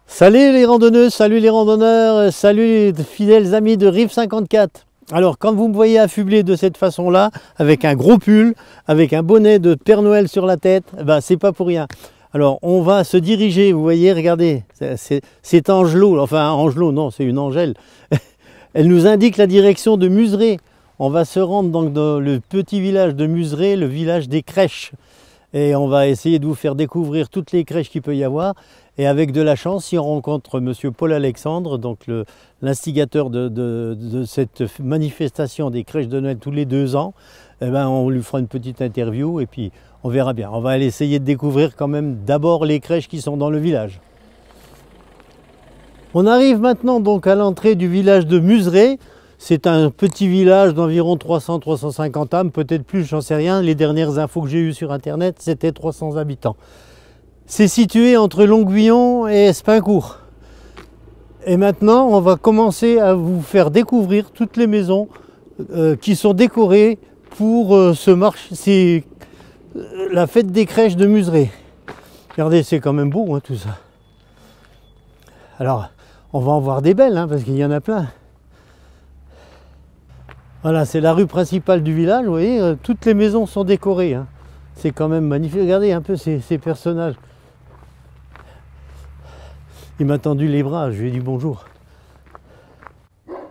Salut les randonneuses, salut les randonneurs, salut les fidèles amis de Rive 54. Alors quand vous me voyez affublé de cette façon-là, avec un gros pull, avec un bonnet de Père Noël sur la tête, ben, c'est pas pour rien. Alors on va se diriger, vous voyez, regardez, c'est Angelot, enfin Angelot, non, c'est une Angèle. Elle nous indique la direction de Museré. On va se rendre donc dans le petit village de Museré, le village des crèches. Et on va essayer de vous faire découvrir toutes les crèches qu'il peut y avoir. Et avec de la chance, si on rencontre Monsieur Paul Alexandre, donc l'instigateur de cette manifestation des crèches de Noël tous les 2 ans, eh ben on lui fera une petite interview et puis on verra bien. On va aller essayer de découvrir quand même d'abord les crèches qui sont dans le village. On arrive maintenant donc à l'entrée du village de Museré. C'est un petit village d'environ 300-350 âmes, peut-être plus, j'en sais rien. Les dernières infos que j'ai eues sur internet, c'était 300 habitants. C'est situé entre Longuillon et Espincourt. Et maintenant, on va commencer à vous faire découvrir toutes les maisons qui sont décorées pour ce marché. C'est la fête des crèches de Museré. Regardez, c'est quand même beau hein, tout ça. Alors, on va en voir des belles, hein, parce qu'il y en a plein. Voilà, c'est la rue principale du village, vous voyez, toutes les maisons sont décorées. Hein. C'est quand même magnifique. Regardez un peu ces personnages. Il m'a tendu les bras, je lui ai dit bonjour.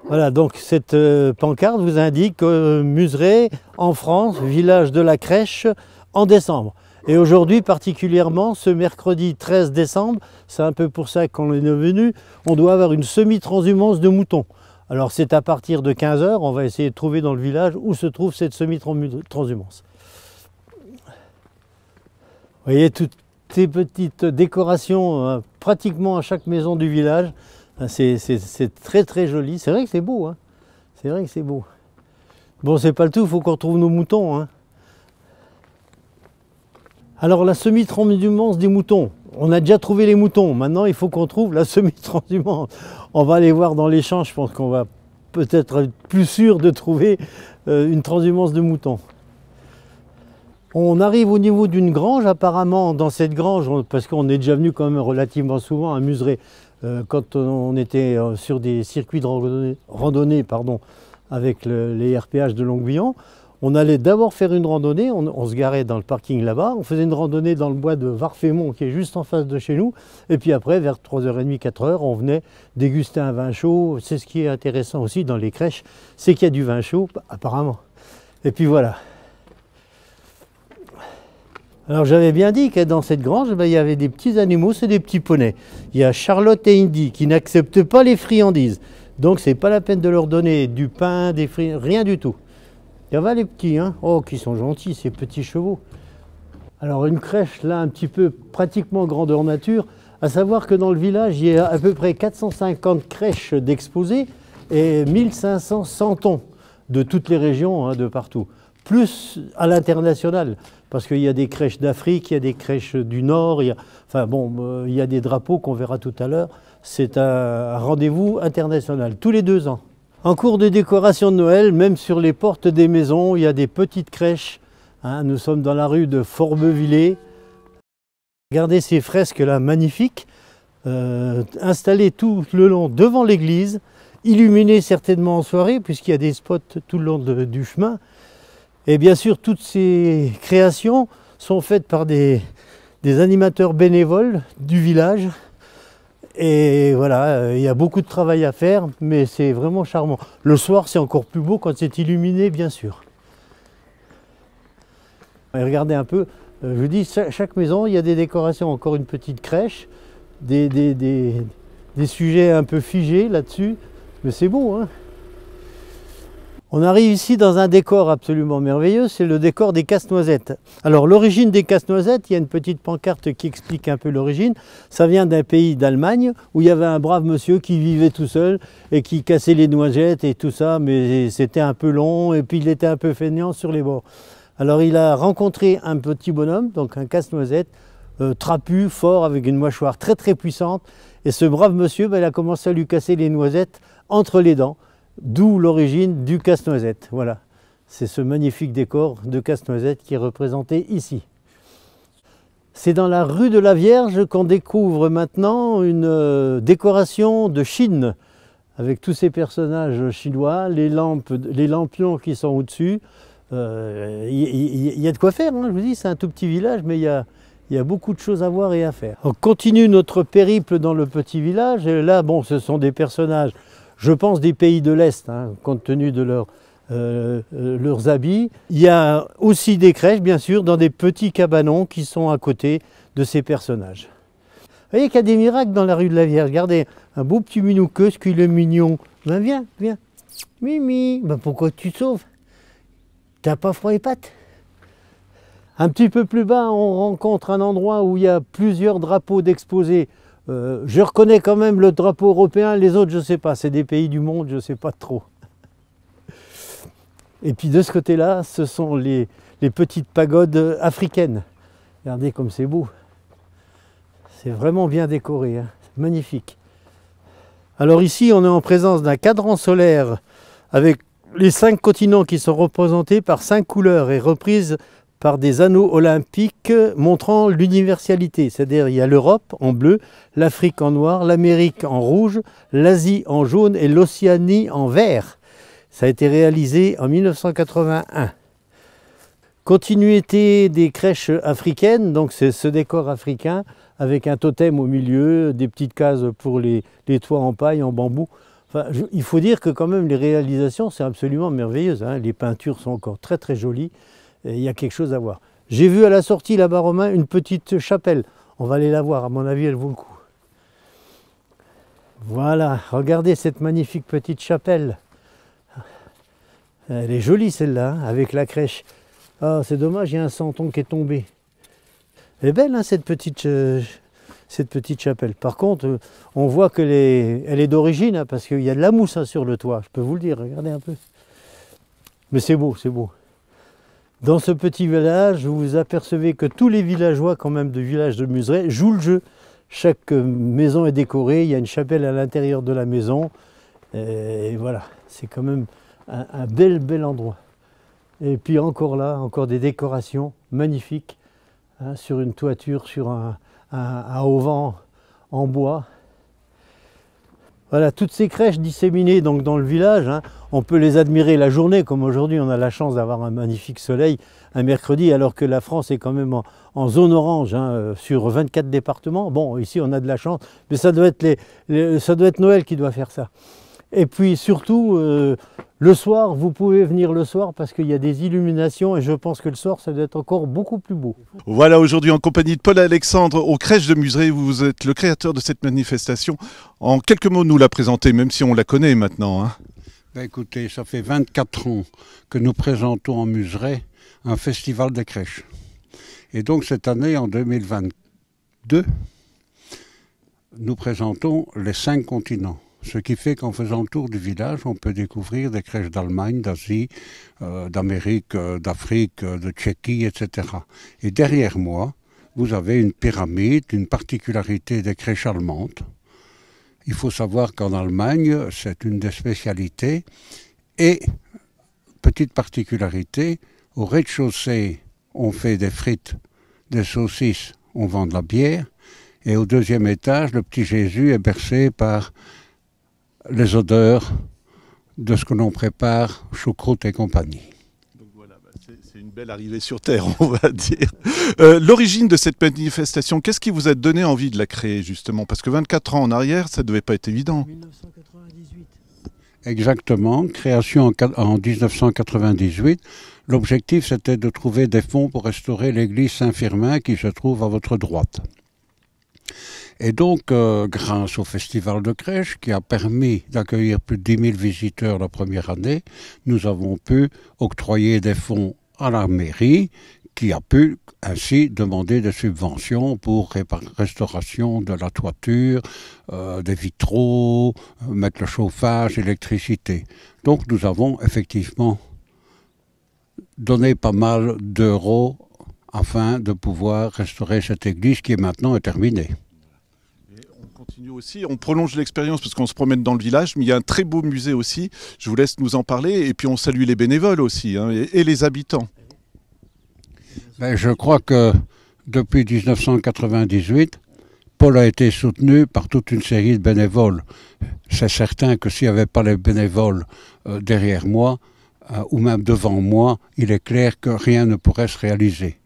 Voilà, donc cette pancarte vous indique Museré, en France, village de la crèche, en décembre. Et aujourd'hui, particulièrement, ce mercredi 13 décembre, c'est un peu pour ça qu'on est venu, on doit avoir une semi-transhumance de moutons. Alors c'est à partir de 15 h, on va essayer de trouver dans le village où se trouve cette semi-transhumance. Vous voyez toutes ces petites décorations pratiquement à chaque maison du village. C'est très très joli. C'est vrai que c'est beau. Hein. C'est vrai que c'est beau. Bon, c'est pas le tout, il faut qu'on retrouve nos moutons. Hein. Alors la semi-transhumance des moutons. On a déjà trouvé les moutons. Maintenant, il faut qu'on trouve la semi-transhumance. On va aller voir dans les champs. Je pense qu'on va peut-être être plus sûr de trouver une transhumance de moutons. On arrive au niveau d'une grange, apparemment dans cette grange, parce qu'on est déjà venu quand même relativement souvent à Museré, quand on était sur des circuits de randonnée pardon, avec les RPH de Longuillon. On allait d'abord faire une randonnée, on se garait dans le parking là-bas, on faisait une randonnée dans le bois de Varfémont qui est juste en face de chez nous, et puis après vers 3h30, 4h, on venait déguster un vin chaud. C'est ce qui est intéressant aussi dans les crèches, c'est qu'il y a du vin chaud apparemment. Et puis voilà. Alors j'avais bien dit que dans cette grange, il y avait des petits animaux, c'est des petits poneys. Il y a Charlotte et Indy qui n'acceptent pas les friandises. Donc c'est pas la peine de leur donner du pain, des friandises, rien du tout. Il y en a les petits, hein. Oh, qui sont gentils ces petits chevaux. Alors une crèche là un petit peu pratiquement grandeur nature, à savoir que dans le village il y a à peu près 450 crèches d'exposés et 1500 santons de toutes les régions, hein, de partout. Plus à l'international, parce qu'il y a des crèches d'Afrique, il y a des crèches du Nord, il y a des drapeaux qu'on verra tout à l'heure. C'est un rendez-vous international, tous les 2 ans. En cours de décoration de Noël, même sur les portes des maisons, il y a des petites crèches. Hein, nous sommes dans la rue de Forbevillers. Regardez ces fresques là, magnifiques, installées tout le long devant l'église, illuminées certainement en soirée, puisqu'il y a des spots tout le long du chemin. Et bien sûr, toutes ces créations sont faites par des animateurs bénévoles du village. Et voilà, il y a beaucoup de travail à faire, mais c'est vraiment charmant. Le soir, c'est encore plus beau quand c'est illuminé, bien sûr. Et regardez un peu, je vous dis, chaque maison, il y a des décorations, encore une petite crèche, des sujets un peu figés là-dessus, mais c'est beau, hein. On arrive ici dans un décor absolument merveilleux, c'est le décor des casse-noisettes. Alors l'origine des casse-noisettes, il y a une petite pancarte qui explique un peu l'origine. Ça vient d'un pays d'Allemagne où il y avait un brave monsieur qui vivait tout seul et qui cassait les noisettes et tout ça, mais c'était un peu long et puis il était un peu feignant sur les bords. Alors il a rencontré un petit bonhomme, donc un casse-noisette, trapu, fort, avec une mâchoire très très puissante. Et ce brave monsieur, il a commencé à lui casser les noisettes entre les dents. D'où l'origine du casse-noisette. Voilà, c'est ce magnifique décor de casse-noisette qui est représenté ici. C'est dans la rue de la Vierge qu'on découvre maintenant une décoration de Chine, avec tous ces personnages chinois, les lampions qui sont au-dessus. Il y a de quoi faire, hein, je vous dis, c'est un tout petit village, mais il y a beaucoup de choses à voir et à faire. On continue notre périple dans le petit village, et là, bon, ce sont des personnages, je pense, des pays de l'Est, hein, compte tenu de leurs habits. Il y a aussi des crèches, bien sûr, dans des petits cabanons qui sont à côté de ces personnages. Vous voyez qu'il y a des miracles dans la rue de la Vierge. Regardez, un beau petit minou, qu'est-ce qu'il est mignon. Ben viens, viens. Mimi, ben pourquoi tu te sauves? T'as pas froid les pattes? Un petit peu plus bas, on rencontre un endroit où il y a plusieurs drapeaux d'exposés. Je reconnais quand même le drapeau européen, les autres je ne sais pas, c'est des pays du monde, je ne sais pas trop. Et puis de ce côté-là, ce sont les petites pagodes africaines. Regardez comme c'est beau. C'est vraiment bien décoré, hein. C'est magnifique. Alors ici, on est en présence d'un cadran solaire avec les 5 continents qui sont représentés par 5 couleurs et reprises par des anneaux olympiques montrant l'universalité. C'est-à-dire il y a l'Europe en bleu, l'Afrique en noir, l'Amérique en rouge, l'Asie en jaune et l'Océanie en vert. Ça a été réalisé en 1981. Continuité des crèches africaines, donc c'est ce décor africain avec un totem au milieu, des petites cases pour les toits en paille, en bambou. Enfin, il faut dire que quand même les réalisations, c'est absolument merveilleux, hein. Les peintures sont encore très très jolies, et il y a quelque chose à voir. J'ai vu à la sortie là-bas, Romain, une petite chapelle. On va aller la voir, à mon avis, elle vaut le coup. Voilà, regardez cette magnifique petite chapelle. Elle est jolie celle-là, hein, avec la crèche. Ah, c'est dommage, il y a un santon qui est tombé. Elle est belle, hein, cette petite chapelle. Par contre, on voit qu'elle est d'origine, hein, parce qu'il y a de la mousse, hein, sur le toit. Je peux vous le dire, regardez un peu. Mais c'est beau, c'est beau. Dans ce petit village, vous apercevez que tous les villageois, quand même, du village de Muzeray, jouent le jeu. Chaque maison est décorée, il y a une chapelle à l'intérieur de la maison. Et voilà, c'est quand même un bel endroit. Et puis encore là, encore des décorations magnifiques, hein, sur une toiture, sur un auvent en bois. Voilà, toutes ces crèches disséminées donc dans le village, hein, on peut les admirer la journée, comme aujourd'hui on a la chance d'avoir un magnifique soleil un mercredi, alors que la France est quand même en zone orange, hein, sur 24 départements. Bon, ici on a de la chance, mais ça doit être Noël qui doit faire ça. Et puis surtout, le soir, vous pouvez venir le soir parce qu'il y a des illuminations et je pense que le soir, ça doit être encore beaucoup plus beau. Voilà, aujourd'hui en compagnie de Paul Alexandre aux crèches de Muzeray, vous êtes le créateur de cette manifestation. En quelques mots, nous la présenter, même si on la connaît maintenant, hein. Ben écoutez, ça fait 24 ans que nous présentons en Muzeray un festival de crèches. Et donc cette année, en 2022, nous présentons les 5 continents. Ce qui fait qu'en faisant le tour du village, on peut découvrir des crèches d'Allemagne, d'Asie, d'Amérique, d'Afrique, de Tchéquie, etc. Et derrière moi, vous avez une pyramide, une particularité des crèches allemandes. Il faut savoir qu'en Allemagne, c'est une des spécialités. Et, petite particularité, au rez-de-chaussée, on fait des frites, des saucisses, on vend de la bière. Et au 2e étage, le petit Jésus est bercé par les odeurs de ce que l'on prépare, choucroute et compagnie. Donc voilà, c'est une belle arrivée sur Terre, on va dire. L'origine de cette manifestation, qu'est-ce qui vous a donné envie de la créer, justement? Parce que 24 ans en arrière, ça ne devait pas être évident. 1998. Exactement, création en 1998. L'objectif, c'était de trouver des fonds pour restaurer l'église Saint-Firmin qui se trouve à votre droite. Et donc, grâce au Festival de crèches, qui a permis d'accueillir plus de 10 000 visiteurs la première année, nous avons pu octroyer des fonds à la mairie, qui a pu ainsi demander des subventions pour restauration de la toiture, des vitraux, mettre le chauffage, l'électricité. Donc, nous avons effectivement donné pas mal d'euros afin de pouvoir restaurer cette église qui est maintenant terminée. Continue aussi, on prolonge l'expérience parce qu'on se promène dans le village, mais il y a un très beau musée aussi, je vous laisse nous en parler, et puis on salue les bénévoles aussi, hein, et les habitants. Ben, je crois que depuis 1998, Paul a été soutenu par toute une série de bénévoles. C'est certain que s'il n'y avait pas les bénévoles derrière moi, ou même devant moi, il est clair que rien ne pourrait se réaliser.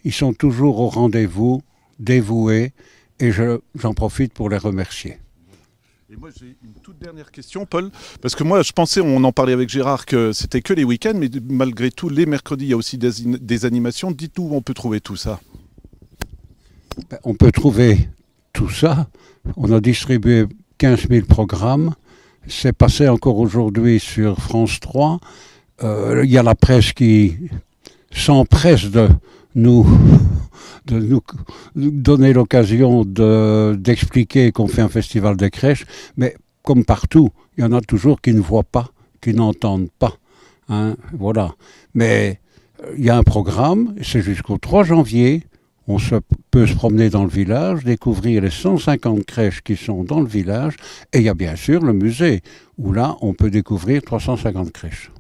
Ils sont toujours au rendez-vous, dévoués, et j'en profite pour les remercier. Et moi j'ai une toute dernière question, Paul, parce que moi je pensais, on en parlait avec Gérard, que c'était que les week-ends, mais malgré tout, les mercredis, il y a aussi des animations. Dites-nous où on peut trouver tout ça. On peut trouver tout ça. On a distribué 15 000 programmes. C'est passé encore aujourd'hui sur France 3. Il y a la presse qui s'empresse de nous donner l'occasion d'expliquer qu'on fait un festival des crèches, mais comme partout, il y en a toujours qui ne voient pas, qui n'entendent pas. Hein, voilà. Mais il y a un programme, c'est jusqu'au 3 janvier, on peut se promener dans le village, découvrir les 150 crèches qui sont dans le village, et il y a bien sûr le musée, où là, on peut découvrir 350 crèches.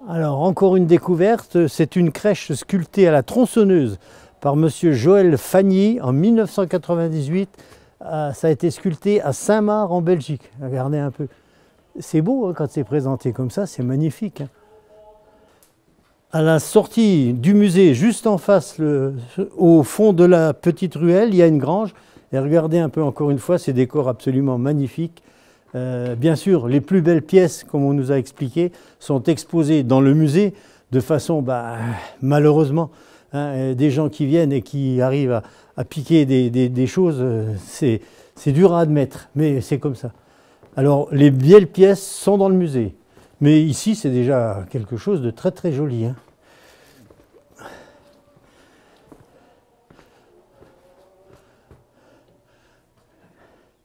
Alors, encore une découverte, c'est une crèche sculptée à la tronçonneuse par monsieur Joël Fagny en 1998. Ça a été sculpté à Saint-Marc en Belgique. Regardez un peu. C'est beau hein, quand c'est présenté comme ça, c'est magnifique. Hein. À la sortie du musée, juste en face, au fond de la petite ruelle, il y a une grange. Et regardez un peu encore une fois ces décors absolument magnifiques. Bien sûr, les plus belles pièces, comme on nous a expliqué, sont exposées dans le musée de façon, malheureusement, hein, des gens qui viennent et qui arrivent à piquer des choses, c'est dur à admettre, mais c'est comme ça. Alors, les belles pièces sont dans le musée, mais ici, c'est déjà quelque chose de très très joli. Hein.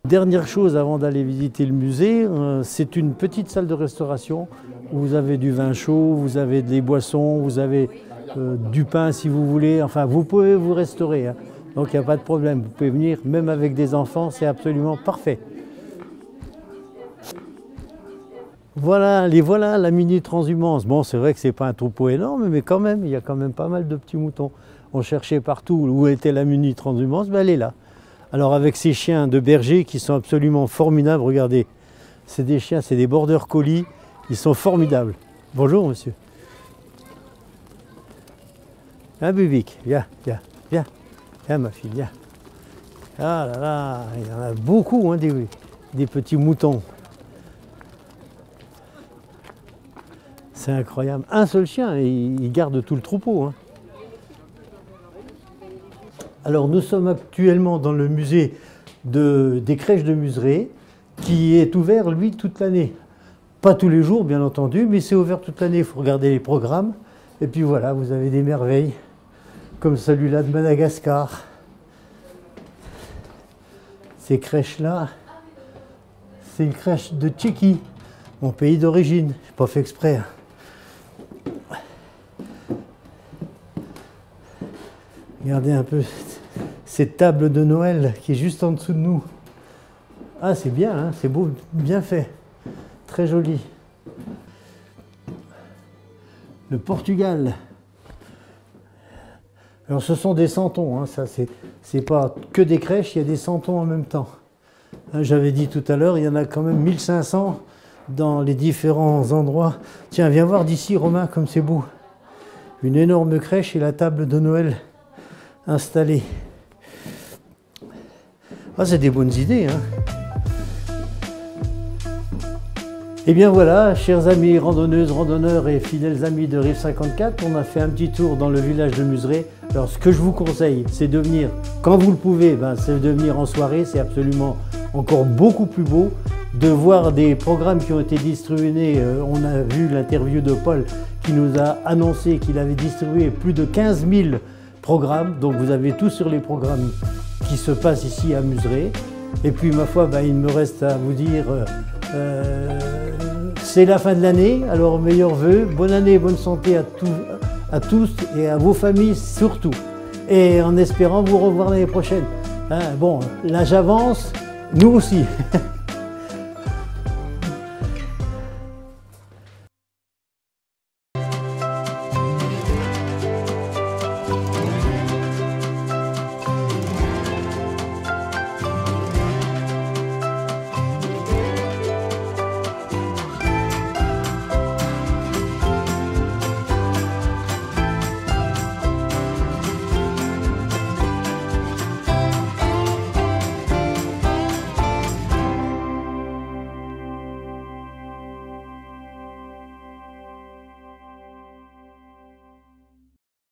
Dernière chose avant d'aller visiter le musée, c'est une petite salle de restauration où vous avez du vin chaud, vous avez des boissons, vous avez du pain si vous voulez, enfin vous pouvez vous restaurer, hein. Donc il n'y a pas de problème, vous pouvez venir même avec des enfants, c'est absolument parfait. Voilà la mini transhumance. Bon, c'est vrai que c'est pas un troupeau énorme, mais quand même, il y a quand même pas mal de petits moutons. On cherchait partout où était la mini transhumance, elle est là. Alors avec ces chiens de berger qui sont absolument formidables, regardez, c'est des chiens, c'est des border collies, ils sont formidables. Bonjour monsieur. Viens Bubic, viens ma fille, viens. Ah là là, il y en a beaucoup hein, des petits moutons. C'est incroyable, un seul chien, il garde tout le troupeau. Hein. Alors nous sommes actuellement dans le musée des crèches de Museré qui est ouvert lui toute l'année. Pas tous les jours bien entendu, mais c'est ouvert toute l'année, il faut regarder les programmes. Et puis voilà, vous avez des merveilles comme celui-là de Madagascar. Ces crèches-là, c'est une crèche de Tchéquie, mon pays d'origine, je n'ai pas fait exprès. Hein. Regardez un peu cette table de Noël qui est juste en dessous de nous. Ah, c'est bien, hein, c'est beau, bien fait. Très joli. Le Portugal. Alors, ce sont des santons, hein, ça, c'est pas que des crèches, il y a des santons en même temps. Hein, j'avais dit tout à l'heure, il y en a quand même 1500 dans les différents endroits. Tiens, viens voir d'ici, Romain, comme c'est beau. Une énorme crèche et la table de Noël installée. Ah, c'est des bonnes idées, hein. Et bien voilà, chers amis randonneuses, randonneurs et fidèles amis de Rive 54, on a fait un petit tour dans le village de Museré. Alors ce que je vous conseille, c'est de venir, quand vous le pouvez, c'est de venir en soirée, c'est absolument encore beaucoup plus beau. De voir des programmes qui ont été distribués, on a vu l'interview de Paul qui nous a annoncé qu'il avait distribué plus de 15 000 programmes. Donc vous avez tout sur les programmes qui se passent ici à Museré. Et puis ma foi, il me reste à vous dire, c'est la fin de l'année, alors meilleurs vœux, bonne année, bonne santé à tous et à vos familles surtout. Et en espérant vous revoir l'année prochaine. Hein, bon, là j'avance, nous aussi.